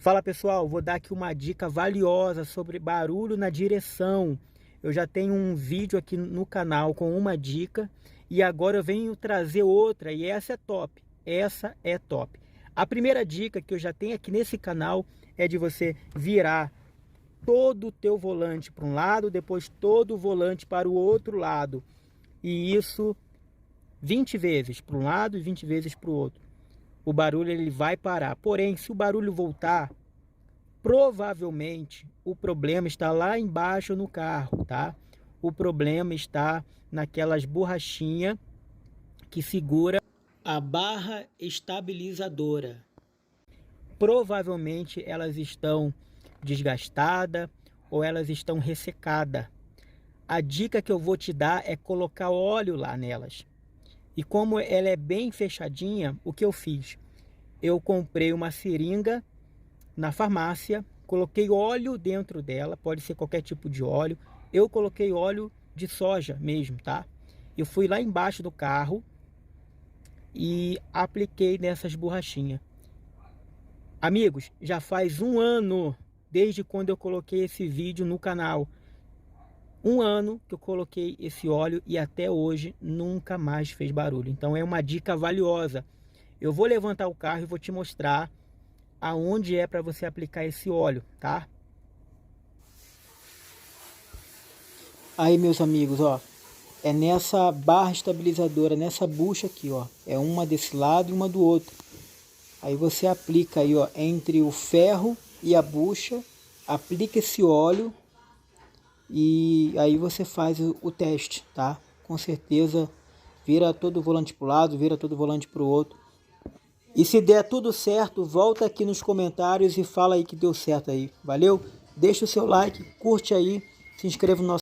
Fala pessoal, vou dar aqui uma dica valiosa sobre barulho na direção. Eu já tenho um vídeo aqui no canal com uma dica e agora eu venho trazer outra e essa é top. Essa é top. A primeira dica que eu já tenho aqui nesse canal é de você virar todo o teu volante para um lado, depois todo o volante para o outro lado. E isso 20 vezes para um lado e 20 vezes para o outro. O barulho ele vai parar. Porém, se o barulho voltar, provavelmente o problema está lá embaixo no carro, tá? O problema está naquelas borrachinhas que segura a barra estabilizadora. Provavelmente elas estão desgastadas ou elas estão ressecadas. A dica que eu vou te dar é colocar óleo lá nelas. E como ela é bem fechadinha, o que eu fiz? Eu comprei uma seringa na farmácia, coloquei óleo dentro dela, pode ser qualquer tipo de óleo. Eu coloquei óleo de soja mesmo, tá? Eu fui lá embaixo do carro e apliquei nessas borrachinhas. Amigos, já faz um ano desde quando eu coloquei esse vídeo no canal. Um ano que eu coloquei esse óleo e até hoje nunca mais fez barulho. Então é uma dica valiosa. Eu vou levantar o carro e vou te mostrar aonde é para você aplicar esse óleo, tá? Aí, meus amigos, ó, é nessa barra estabilizadora, nessa bucha aqui, ó. É uma desse lado e uma do outro. Aí você aplica aí, ó, entre o ferro e a bucha, aplica esse óleo. E aí você faz o teste, tá? Com certeza vira todo o volante para o lado, vira todo o volante para o outro. E se der tudo certo, volta aqui nos comentários e fala aí que deu certo aí. Valeu? Deixa o seu like, curte aí, se inscreva no nosso